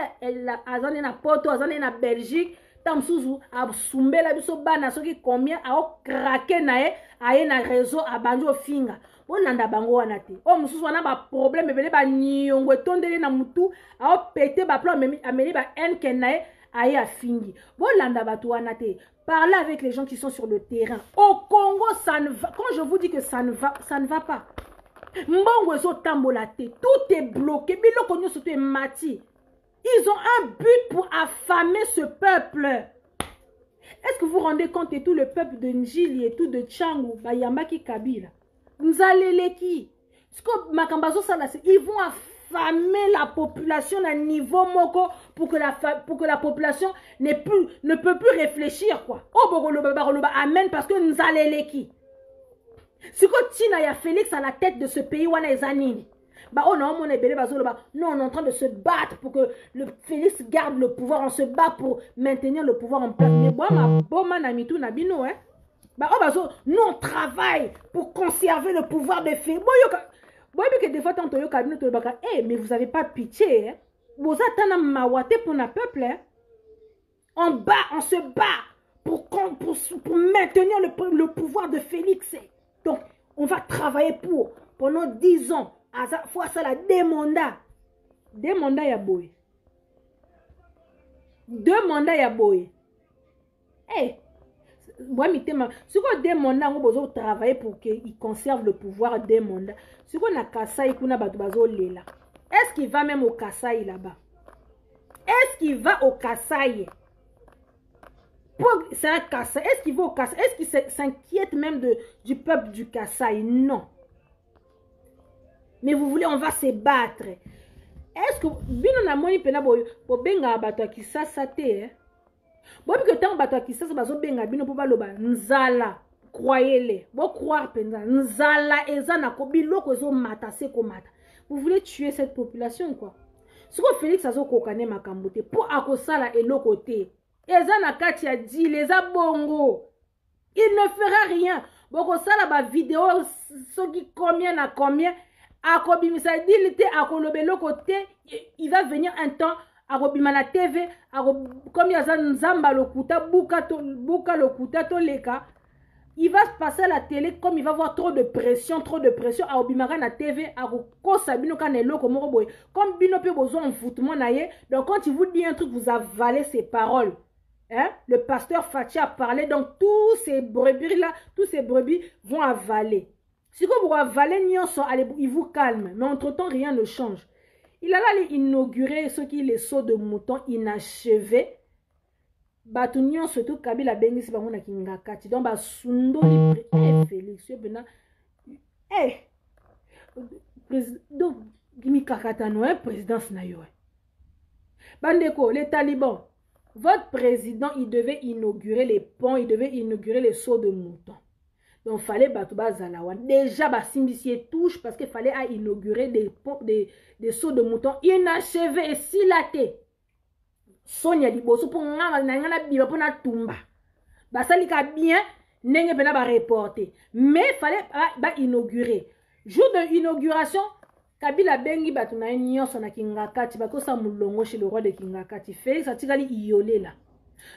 azane na Porto, azane na Belgique. Tamsuzu absumbela biso bana soki combien a craquer na aye na réseau abanjo finga bolanda bango wana te o mususu wana ba problème ebele ba nyongwe tondele na mutu a pété ba plan ameli ba enke na aye afingi bolanda batu wana te. Parlez avec les gens qui sont sur le terrain. Au Congo ça ne va, quand je vous dis que ça ne va pas. Mbongo zo tambola te, tout est bloqué biloko nyoso to mati. Ils ont un but pour affamer ce peuple. Est-ce que vous vous rendez compte de tout le peuple de Njili et tout de Tchangou, Bayamaki Kabila, Nzaleleki, ils vont affamer la population à niveau moko pour que la population ne peut plus réfléchir quoi. Oh Boroloba amen parce que Nzaleleki. Si Tina ya Félix à la tête de ce pays wana ezanini. Bah, non, on est en train de se battre pour que le Félix garde le pouvoir. On se bat pour maintenir le pouvoir en place. Mais bon, nous, on travaille pour conserver le pouvoir de Félix. Mais vous n'avez pas pitié. Hein? Vous attendez mawate pour notre peuple. Hein? On se bat pour maintenir le pouvoir de Félix. Donc, on va travailler pendant 10 ans. Fois ça la demanda ya boy. 2 mandats ya boy. Eh, moi mitema. Si quoi 2 mandats on besoin travailler pour qu'il conserve le pouvoir 2 mandats. Si quoi na Kasai kuna batu bazo lela. Est-ce qu'il va même au Kasai là-bas? Est-ce qu'il va au Kasai? C'est un Kasai. Est-ce qu'il va au Kasai? Est-ce qu'il s'inquiète même du peuple du Kasai? Non. Mais vous voulez, on va se battre. Est-ce que bino na moni pena boy benga bato ki sasa te? Bo bi que tant bato ki sasa bazo benga bino po baloba nzala. Croyez-les. Bo croire penza nzala ezana ko biloko ezo mata se ko mata. Vous voulez tuer cette population quoi? Ce que Félix azo kokane makambo te pour akosala eloko te. Ezana kati ya di les abongo. Il ne fera rien. Boko sala ba vidéo soki combien na combien. Il va venir un temps à Robimana TV, comme il y a Nzamba Lokuta, Buka Lokuta Toleka. Il va se passer à la télé comme il va avoir trop de pression à Robimana na TV, à Kosa Bino Kanelo Komoroboy. Comme Bino Pe besoin en foutement naïe. Donc quand il vous dit un truc, vous avalez ses paroles. Hein? Le pasteur Fachi a parlé, donc tous ces brebis là, tous ces brebis vont avaler. Si vous avalez, il vous calme. Mais entre-temps, rien ne change. Il a allé inaugurer ce qui est les sauts de mouton inachevés. Batunion surtout Kabila Bengis Bangona Kingakati. Donc, Sundo Félix. Donc, Gimi Kakatano, présidence Nayoé. Bandeko, les talibans. Votre président, il devait inaugurer les ponts, il devait inaugurer les sauts de mouton. Donc, il fallait Batouba Zalawan. Déjà, Simbissier touche parce qu'il fallait inaugurer des sauts de mouton inachevés et silatés. Sonia Liboso pour Nangana Biba pour Natumba. Basalika bien, n'est pas reporté. Mais il fallait inaugurer. Jour de inauguration, Kabila Bengi Batuna Nyon son Kingakati, Bakosa Moulongo chez le roi de Kingakati. Félix a tiré iolé là.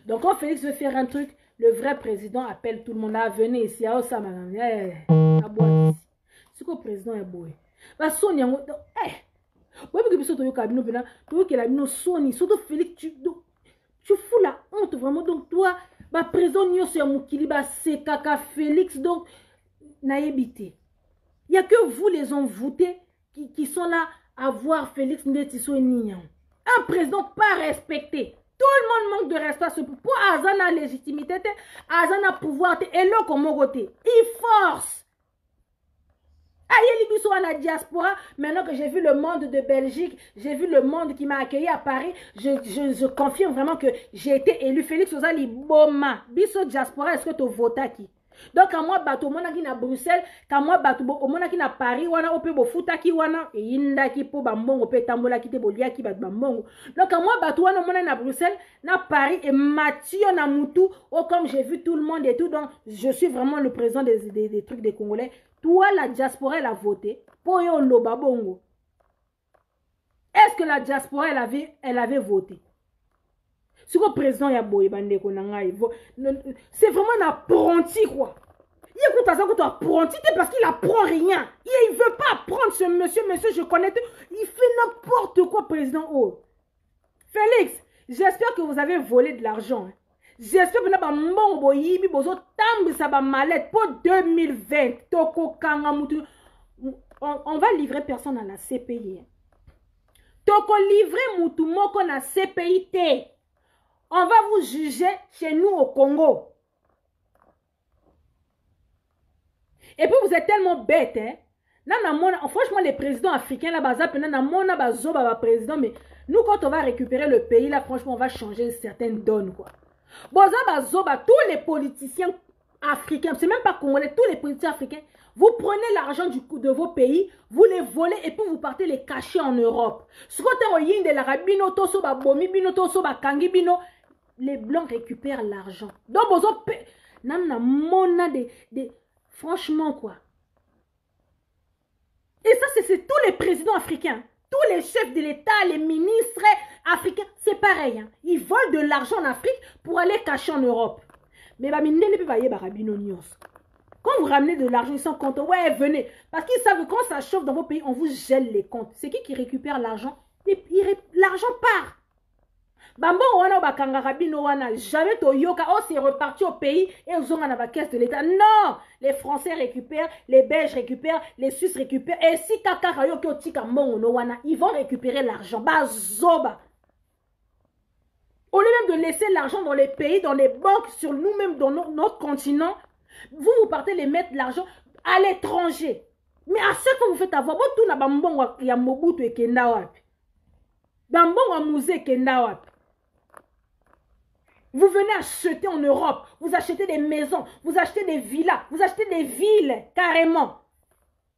Donc, quand Félix veut faire un truc, le vrai président appelle tout le monde à venir ici. À Osama. À boire ici. C'est quoi le président est beau? Oui, parce que biso toyo kabino pena, toyo que la bino soni, surtout Félix, tu fous la honte vraiment. Donc toi, ba président nyonso ya mukili ba sekaka Félix, donc naïbité. Il n'y a que vous les envoûtés qui sont là à voir Félix Ndetiso et Nignan. Un président pas respecté. Tout le monde manque de respect. Pour Azana légitimité, Azana pouvoir, et là comme côté. Il force. Aïe, Libiso à la diaspora. Maintenant que j'ai vu le monde de Belgique, j'ai vu le monde qui m'a accueilli à Paris, je confirme vraiment que j'ai été élu. Félix Ozali Boma. Biso diaspora, est-ce que tu votes à qui? Donc à moi bateau mona ki na Bruxelles, ka moi bateau mona ki na Paris wana ope bo futa ki wana e inda ki po ba mbongo pe tambola ki te bolia ki ba mbongo. Donc à moi bateau wana mona na Bruxelles, na Paris et Mathieu na Moutou, oh comme j'ai vu tout le monde et tout, donc je suis vraiment le président des trucs des Congolais. Toi la diaspora elle a voté pour yo loba bongo. Est-ce que la diaspora elle avait voté? Si le président ya boye bande konanga, c'est vraiment un apprenti quoi. Il écoute ça que tu apprenti parce qu'il apprend rien. Il veut pas apprendre ce monsieur, je connais tout. Il fait n'importe quoi président. Oh. Félix, j'espère que vous avez volé de l'argent. Hein. J'espère que vous avez mon boyibi bozo tambi sa ba mallette pour 2020. Toko kanga mutu. On va livrer personne à la CPI. Hein. Toko livrer mutu moko na CPI te. On va vous juger chez nous au Congo. Et puis vous êtes tellement bêtes, hein. Franchement, les présidents africains, là, président, mais nous, quand on va récupérer le pays, là, franchement, on va changer certaines donnes, quoi. Tous les politiciens africains, c'est même pas congolais, tous les politiciens africains, vous prenez l'argent de vos pays, vous les volez et puis vous partez les cacher en Europe. Les blancs récupèrent l'argent. Donc, franchement, quoi. Et ça, c'est tous les présidents africains. Tous les chefs de l'État, les ministres africains, c'est pareil. Hein. Ils volent de l'argent en Afrique pour aller cacher en Europe. Mais quand vous ramenez de l'argent, ils sont contents. Ouais, venez. Parce qu'ils savent que quand ça chauffe dans vos pays, on vous gèle les comptes. C'est qui récupère l'argent? L'argent part. Bambo wana bakanga rabino wana jamais toyoka oh c'est reparti au pays et ils ont la caisse de l'État. Non, les Français récupèrent, les Belges récupèrent, les Suisses récupèrent et si kaka rayoki otika mbongo wana, ils vont récupérer l'argent. Bazoba. Au lieu même de laisser l'argent dans les pays, dans les banques, sur nous-mêmes dans notre continent, vous partez les mettre l'argent à l'étranger. Mais à ce que vous faites avoir, tout na bambongo ya Mobutu et Kenda wapi. Bambongo musée Kenda wapi. Vous venez acheter en Europe, vous achetez des maisons, vous achetez des villas, vous achetez des villes, carrément.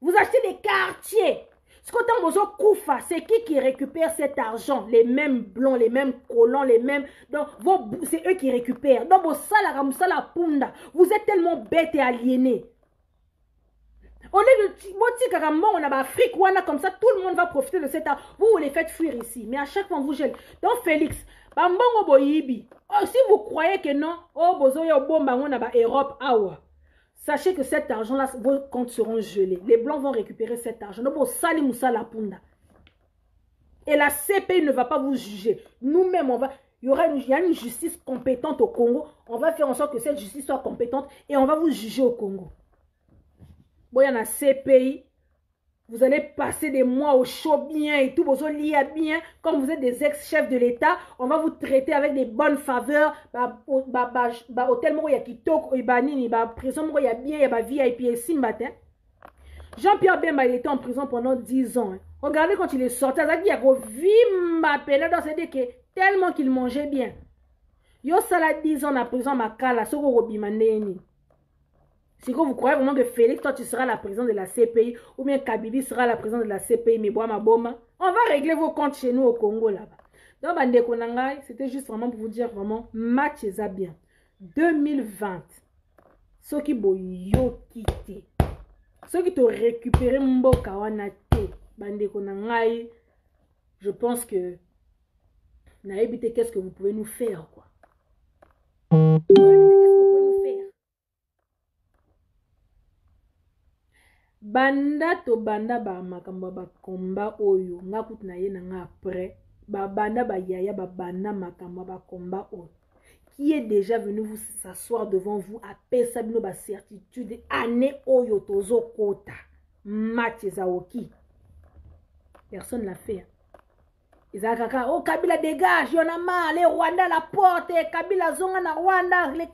Vous achetez des quartiers. Ce qu'on a besoin Koufa, c'est qui récupère cet argent? Les mêmes blancs, les mêmes colons, les mêmes... Donc, c'est eux qui récupèrent. Donc, vous êtes tellement bêtes et aliénés. Au lieu de... On a Afrique, comme ça, tout le monde va profiter de cet argent. Vous les faites fuir ici, mais à chaque fois, on vous gèle. Donc, Félix... Oh, si vous croyez que non, Europe, sachez que cet argent-là, vos comptes seront gelés. Les Blancs vont récupérer cet argent. Donc, et la CPI ne va pas vous juger. Nous-mêmes, il y a une justice compétente au Congo. On va faire en sorte que cette justice soit compétente et on va vous juger au Congo. Bon, il y a la CPI. Vous allez passer des mois au chaud bien et tout, vous allez lier bien. Comme vous êtes des ex-chefs de l'État, on va vous traiter avec des bonnes faveurs. Hôtel Moro, il y a Kitoko, il y a prison Moro, il y a bien, il y a VIP ici le matin. Jean-Pierre Bemba, il était en prison pendant 10 ans. Hein. Regardez quand il est sorti, il y a Vimba Pénada, c'est-à-dire que tellement qu'il mangeait bien. Yo sala 10 ans en prison, ma kala, soko robimandeni. Si vous croyez vraiment que Félix, toi tu seras la présidente de la CPI, ou bien Kabibi sera la présidente de la CPI, mais ma boma, on va régler vos comptes chez nous au Congo là-bas. Donc, Bande Konangai, c'était juste vraiment pour vous dire vraiment, match est bien. 2020, ceux qui boyo quitté, ceux qui te récupéré mboka wana te, Bande Konangai, je pense que, naïbité, qu'est-ce que vous pouvez nous faire, quoi. banda to banda ba makambo ba komba oyo nga kutu na ye na nga après ba banda ba yaya ba banda makambo ba komba oyo qui est déjà venu vous s'asseoir devant vous à pesabino ba certitude année oyo tozo kota match zaoki personne l'a fait. Izakaka oh Kabila dégage y'en a marre les Rwanda la porte Kabila zonga na Rwanda les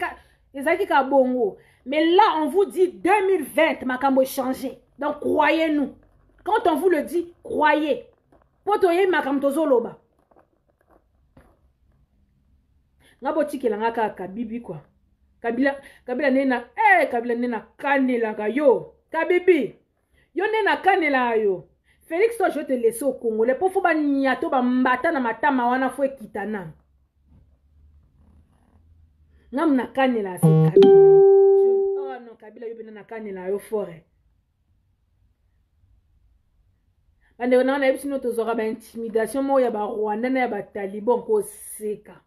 Izaki ka bongo. Mais là, on vous dit 2020, makambo changé. Donc, croyez-nous. Quand on vous le dit, croyez. Potoye makambo tozoloba. Ngabo tiki la ngaka kabibi quoi. Kabila nena, Kabila nena kanela ka yo. Kabibi. Yo nena kanela yo. Félix, toi, je vais te laisser au Congo. Les pauvres ba niato ba mbata na matama wana fwe kitana. Ngam na kanela se Kabila. Non, Kabila yo benana kanela yo forêt. Bande on a ebisi no tozora ba intimidation mo ya ba Rwanda na ya ba Taliban ko seka.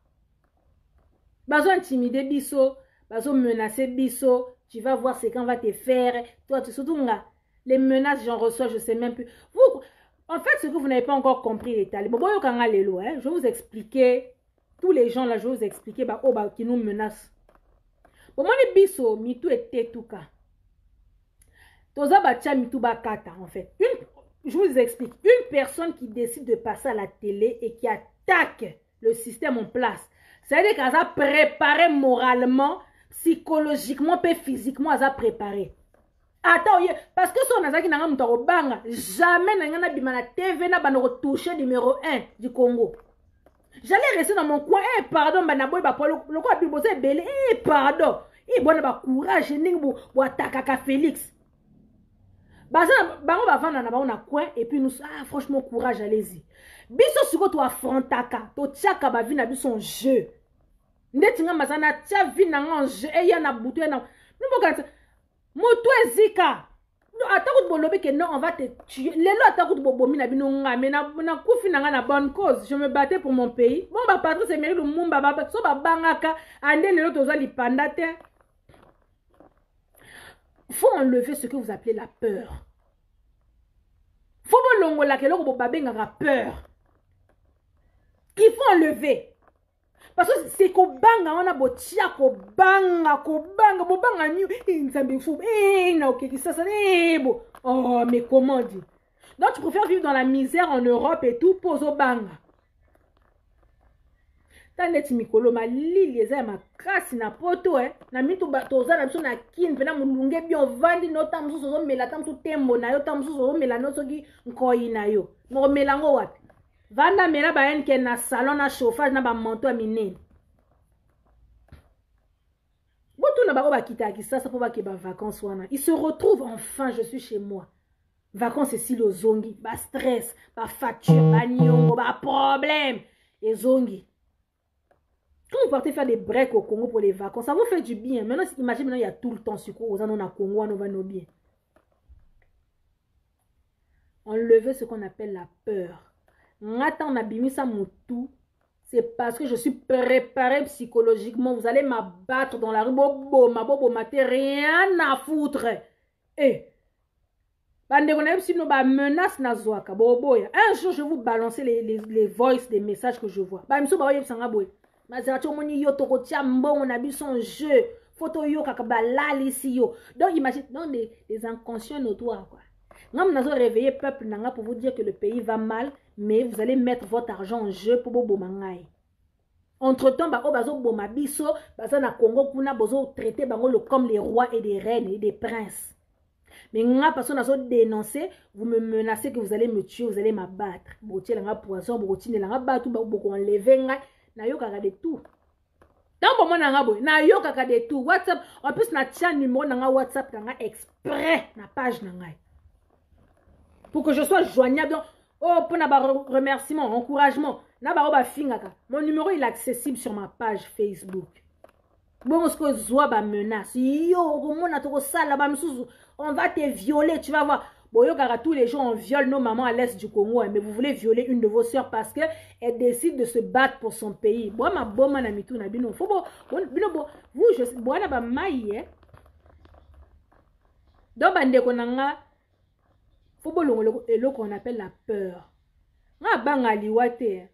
Bazo intimider biso, bazo menacer biso, tu vas voir ce qu'on va te faire. Toi tu surtout nga les menaces j'en reçois, je sais même plus. Vous en fait ce que vous n'avez pas encore compris les Talibans. Bon yo kanga lelo hein, je vais vous expliquer tous les gens là, je vais vous expliquer ba o ba qui nous menacent. Bon, moi, les biso, mitou et tetuka. Toza bacha mitou bakata, en fait. Je vous explique. Une personne qui décide de passer à la télé et qui attaque le système en place. C'est-à-dire qu'elle a préparé moralement, psychologiquement, et physiquement, elle a préparé. Attends, parce que si on a dit que jamais on a dit que la TV n'a pas touché numéro 1 du Congo. J'allais rester dans mon coin. Pardon, le quoi a belé. Pardon. Bon, courage, pour attaquer Félix. On va vendre dans un coin et puis nous, franchement, courage, allez-y. Biso suko tu affrontaka, to tchaka ba vina biso jeu. Ndetinga mazana tia vina en jeu et ya na butu na. Nous moto ezika. Attends, bolobi que non, on va te tuer. Les lois attends, bobomi na bino nga, mais na kufi na nga na bonne cause. Je me battais pour mon pays. Bon, ba patron c'est mérite le mumba ba so ba bangaka ande les lois toza li pandate. Faut enlever ce que vous appelez la peur. Faut bon longola que loko babenga peur. Il faut enlever. Parce que c'est ko banga on a botia ko banga ni nzambe fou na ok ça bo. Oh mais comment dire? Donc tu préfères vivre dans la misère en Europe et tout pose au banga. Taneti mikolo ma lili eza ma krasi na poto na mitu toza na biso na kin pena mulunge bien vandi no tamsu so mela tamsu tembo na yo tamsu so mela no soki nkoi na yo mo melango wapi vanda mela ba enke na salon na chauffage na ba manteau minene botu na ba kita ki ça pour ba ke ba vacances wana il se retrouve enfin je suis chez moi vacances ici le zongi ba stress ba facture ba nyongo ba problème et zongi. Quand vous partez faire des breaks au Congo pour les vacances, ça vous fait du bien. Maintenant, imaginez, maintenant, il y a tout le temps sur quoi, on a Congo, on va nous bien. Enlever ce qu'on appelle la peur. On a bimi ça moutou. C'est parce que je suis préparé psychologiquement. Vous allez m'abattre dans la rue. Bobo, rien à foutre. Eh. Un jour, je vais vous balancer les voices des messages que je vois. On a vu son jeu. Photo yo kakabala ici yo. Donc imagine, donc des inconscients notoires quoi. Nous avons réveillé peuple nanga pour vous dire que le pays va mal, mais vous allez mettre votre argent en jeu pour bobo mangai. Entre temps, bazo boma biso, baza na Congo kuna bozo traiter bango comme les rois et des reines et des princes. Mais nga personne a dénoncé, vous me menacez que vous allez me tuer, vous allez m'abattre. Botier langa poisson, botier langa batu, boko enlever nga. Na yo kaka de tout. Dans le moment nanga boy, na yo kaka de tout. WhatsApp, en plus na tia numéro nanga WhatsApp nanga exprès na page nanga. Pour que je sois joignable. Oh, pour na ba remerciement, encouragement. Na ba roba fingaka. Mon numéro il est accessible sur ma page Facebook. Bon, ce que zoa ba menace. Yo, mona to sala ba msuzu. On va te violer, tu vas voir. Bon, yo kaka tous les jours on viole nos mamans à l'est du Congo, mais vous voulez violer une de vos sœurs parce que elle décide de se battre pour son pays. Bon, ma bonne na mitou na bino. Faut bon, vous je bon na ba maïe. Donc bande konanga Faut bolongo elo qu'on appelle la peur. Nga banga liwate.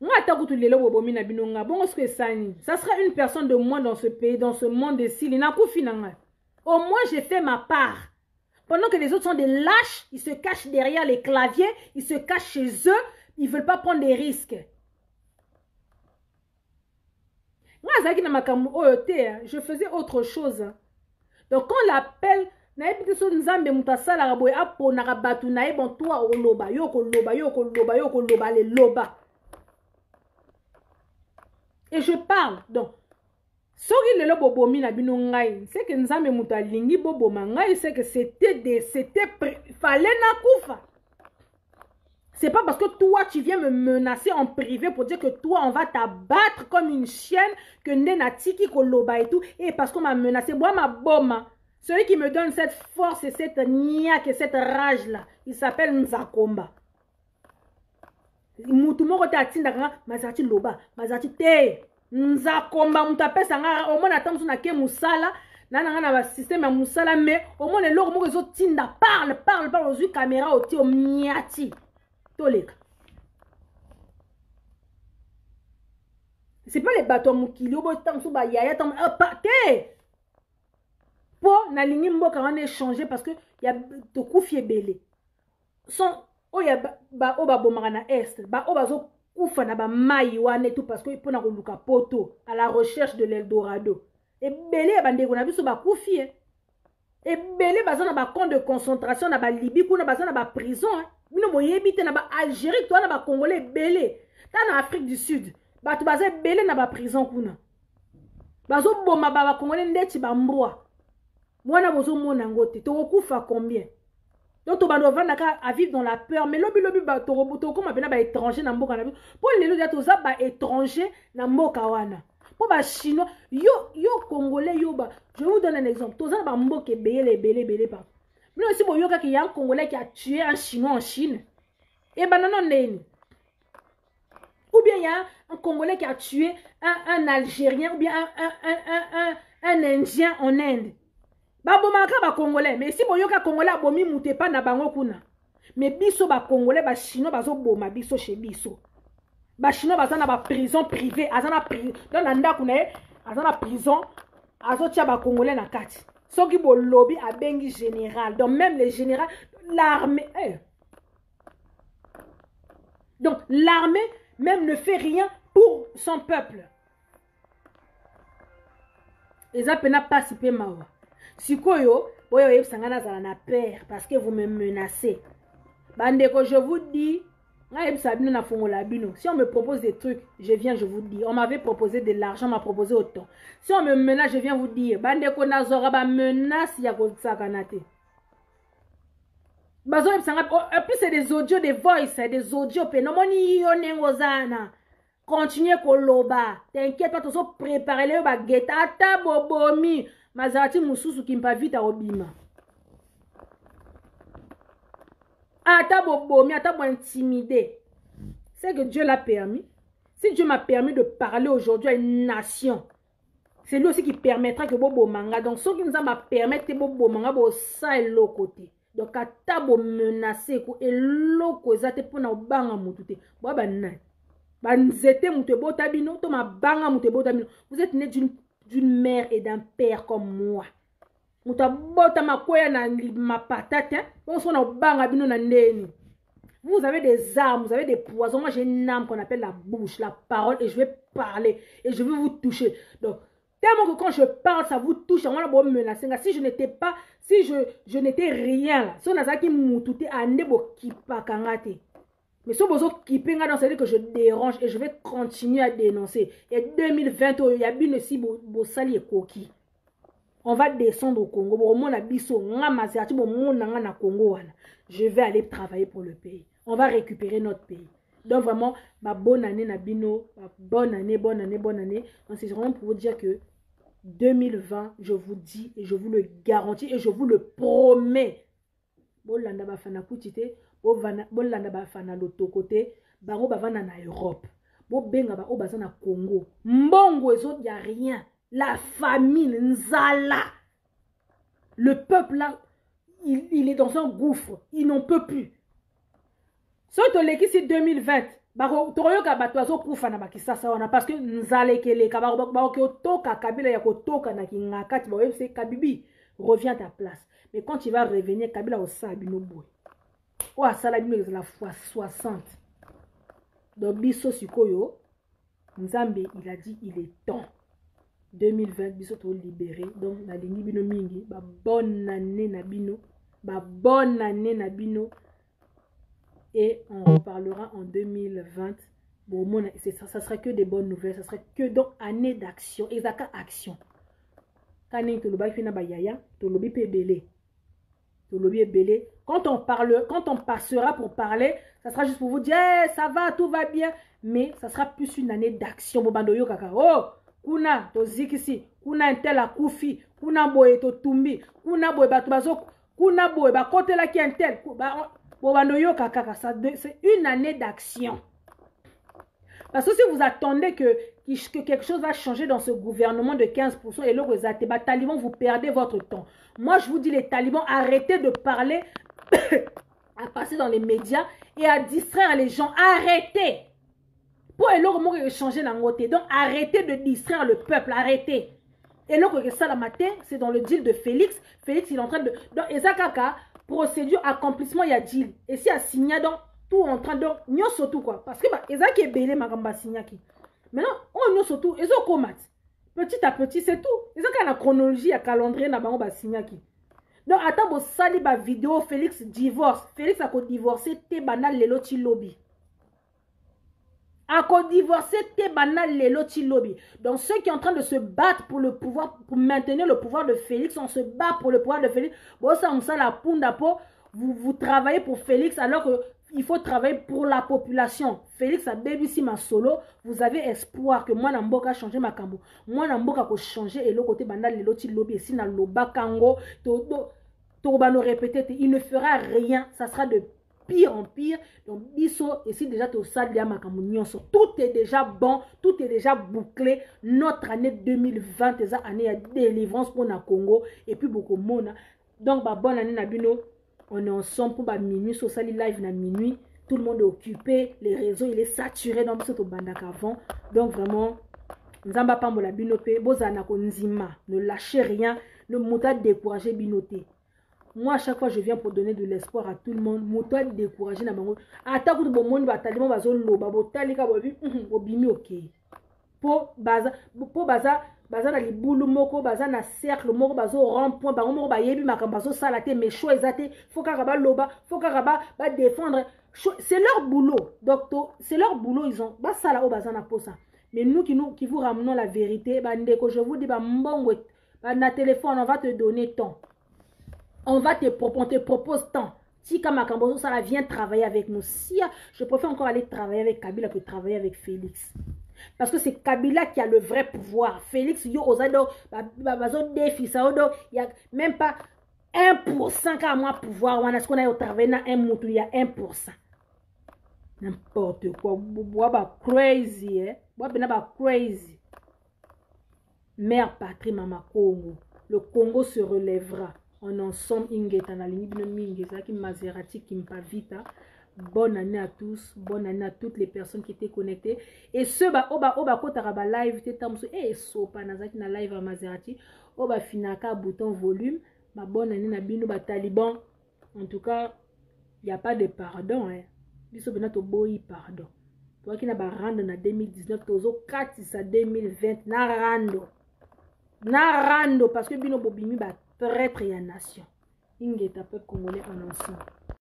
Nga takutu lelo bobomi na bino nga bongo ce que sani. Ça sera une personne de moins dans ce pays, dans ce monde ici. Lina kufinanga. Au moins j'ai fait ma part. Pendant que les autres sont des lâches, ils se cachent derrière les claviers, ils se cachent chez eux, ils ne veulent pas prendre des risques. Je faisais autre chose. Donc quand l'appel, et je parle. Donc, soki lelo bobomi na bino ngai, c'est que nzambe muta lingi boboma ngai, c'est que c'était fallait na kufa. C'est pas parce que toi tu viens me menacer en privé pour dire que toi on va t'abattre comme une chienne que nena tiki koloba et tout, et parce qu'on m'a menacé, moi ma boma. Celui qui me donne cette force et cette niaque et cette rage là, il s'appelle Nzakomba. Mutumoko ta tinda mazati loba, mazati te. Nzakomba mutapesa nga au moins attendre na ke musala nana na ba système ya musala mais au moins le logo moko zo tinda parle aux caméra au ti au miati toleka. C'est pas les bateaux mukili obo tam so ba yaya tam te po na lingi mboka on échanger parce que y a to kufie belé son oya ba oba bomaka na est ba oba zo kufa na ba mai wane tout parce que pona ko luka poto à la recherche de l'Eldorado et belé bandeko na biso ba kufi et belé bazana ba camp de concentration na ba Libye kuna bazana ba prison bino boyebi te na ba Algérie toi na ba Congolais belé ta na Afrique du Sud ba tu bazé belé na ba prison kuna bazo boma ba Congolais ndeti ba mbwa mwana bozo mona ngote to kufa combien. Donc, tu vas à vivre dans la peur. Mais lobby, tu comme un étranger dans le monde. Pour les gens, tu as étranger dans le monde. Pour les Chinois, yo Congolais, je vous donne un exemple. Tu as un monde qui est belé. Mais aussi, il y a un Congolais qui a tué un Chinois en Chine. Et ben non. Ou bien il y a un Congolais qui a tué un Algérien ou bien un Indien en Inde. Ba bomaka ba Congolais, mais si boyoka Congolais abomi mute pa na bango kuna. Mais biso ba Congolais ba Chinois bazo boma biso chez biso. Ba Chinois baza na ba prison privée, azana prison. Dans la ndaku na azana prison, azo tia ba Congolais na kati. Soki bo lobby a bengi général. Donc même les généraux, l'armée Donc l'armée même ne fait rien pour son peuple. Les appena pas si peu mawa. Sikoyo, boyo sangana zala na peur parce que vous me menacez. Bandeko, je vous dis, si on me propose des trucs, je viens, je vous dis. On m'avait proposé de l'argent, on m'a proposé autant. Si on me menace, je viens vous dire. Bandeko nazora ba menace ya kosakanate. Bazo et puis c'est des audios, des voices, des audios penomoni yonengozana. Continuez koloba. T'inquiète pas, tous préparez les baguettes. Ata bobomi. Mazarati mususu kimpa vita obima. Ata bobomi, ata bo intimidé. C'est que Dieu l'a permis. Si Dieu m'a permis de parler aujourd'hui à une nation, c'est lui aussi qui permettra que bobo manga. Donc, ce qui nous a permis de bobo manga, bo ça et l'autre côté. Donc, ata bo menacer ko et l'autre côté, c'est pour na banga mutute. Bo banane. Banzete mute botabino, to ma banga mute botabino. Vous êtes né d'une mère et d'un père comme moi. Muta bota makoya na ma patate, on s'en a banga bino na ndeni. Vous avez des armes, vous avez des poisons. Moi j'ai une arme qu'on appelle la bouche, la parole, et je vais parler et je vais vous toucher. Donc tellement que quand je parle, ça vous touche. On a beau menacer. Si je n'étais pas, si je n'étais rien là, si on a ça qui m'outouté à nebo kipa kangate. Mais si vous avez ça veut dire que je dérange et je vais continuer à dénoncer. Et 2020, il y a bien aussi Bossali et Koki. On va descendre au Congo. Je vais aller travailler pour le pays. On va récupérer notre pays. Donc vraiment, ma bonne année, Nabino, bonne année. Donc c'est vraiment pour vous dire que 2020, je vous dis et je vous le garantis et je vous le promets. Bolanda bafana kutite. Bolanda bafana l'autre côté, baro bavana na Europe. Bo benga ba obaza na Congo. Mbongo ezot y a rien. La famine nzala. Le peuple là, il est dans un gouffre. Il n'en peut plus. Si tu l'es ici 2020, toroyoka bato azokufa na bakisasa wana parce que nzalekeleka bakotoka Kabila ya kotoka na kingakati ba c'est Kabibi reviens à ta place. Mais quand tu vas revenir Kabila au sabino boy. O asala bino la fois 60. Donc biso sikoyo Nzambe il a dit il est temps. 2020 biso to libéré donc na lingi bino mingi ba bonne année na bino, ba bonne année na bino. Et on reparlera en 2020. Bon, ça sera que des bonnes nouvelles. Ça sera que donc année d'action. Ezaka action. Quand on passera pour parler, ça sera juste pour vous dire hey, ça va, tout va bien. Mais ça sera plus une année d'action. Oh, kuna tozikisi, kuna intel akufi, kuna boye to tumbi, kuna boye batubazo, kuna boye bakote la ki intel. C'est une année d'action. Parce que si vous attendez que quelque chose va changer dans ce gouvernement de 15% et là, les talibans, vous perdez votre temps. Moi, je vous dis, les talibans, arrêtez de parler, à passer dans les médias et à distraire les gens. Arrêtez. Pour et changer dans côté. Donc, arrêtez de distraire le peuple. Arrêtez. Et là, ça, la matin, c'est dans le deal de Félix. Félix, il est en train de... Donc, Ezakaka, procédure, accomplissement, il y a deal. Et si il y a signé, donc, tout en train de... Nyo surtout, quoi. Parce que, Ezaki est belé, ma gamba signaki. Maintenant, on nyo surtout, Ezo komat. Petit à petit, c'est tout. Ezaki a la chronologie, a calendrier, na bango ba signaki. Donc, attends, bo sali ba vidéo, Félix divorce. Félix a ko divorcé, te banal lelo ti lobby. A ko divorcé, te banal lelo ti lobby. Donc, ceux qui sont en train de se battre pour le pouvoir, pour maintenir le pouvoir de Félix, on se bat pour le pouvoir de Félix. Bon, ça, on sait la punda po. Vous travaillez pour Félix alors que il faut travailler pour la population. Félix a baby si ma solo. Vous avez espoir que moi Namboka changer ma cambo. Moi Namboka ko changer et le côté banal le loti lobby et si na loba kango to bano répéter il ne fera rien. Ça sera de pire en pire. Donc biso et si déjà to salia ma cambo nyonso. Tout est déjà bon, tout est déjà bouclé. Notre année 2020 est année de délivrance pour na Congo et puis beaucoup mona. Donc ba bonne année na bino. On est ensemble pour minuit, social live na minuit. Tout le monde est occupé, les réseaux il est saturé dans ce bandak avant. Donc vraiment, Nzamba Pambola Binope, Bozana Konzima, ne lâchez rien, ne mouta décourager Binoté. Moi à chaque fois je viens pour donner de l'espoir à tout le monde, mouta décourager na bango. Attaque de bon monde bataliment bazo loba, botalika bobi, bobimi ok. Po baza baza na libulu moko baza na cercle moko bazo rond-point bango moko bayebi makambazo salate mais choix ezate faut kaka loba faut kaka ba défendre c'est leur boulot donc c'est leur boulot ils ont ba sala o baza na posa mais nous qui vous ramenons la vérité ba ndeko je vous dis ba mbongo ba na téléphone on va te donner temps on te propose temps si comme makambazo sala vient travailler avec nous si je préfère encore aller travailler avec Kabila que travailler avec Félix. Parce que c'est Kabila qui a le vrai pouvoir. Félix, yo, osado, bazo défi, ça, il y a même pas 1% qu'à moi pouvoir. On a ce qu'on a au travail, un moutou, il y a 1%. N'importe quoi. Bois crazy, hein. Bois crazy. Mère patrie, maman Congo. Le Congo se relèvera. On ensemble, ingeta na ligne, ingeta qui Maserati, qui m'pavita. Bonne année à tous, bonne année à toutes les personnes qui étaient connectées. Et ceux oba kotaraba live tetamso et so panazaki na live à Maserati, oba finaka bouton volume, ma bonne année na bino ba taliban. En tout cas, il y a pas de pardon hein. Biso benato boyi pardon. Toi qui na ba rando na 2019 tozo 4 sa 2020 na rando parce que bino bobimi ba traître ya nation. Ingeta peuple congolais en ensemble.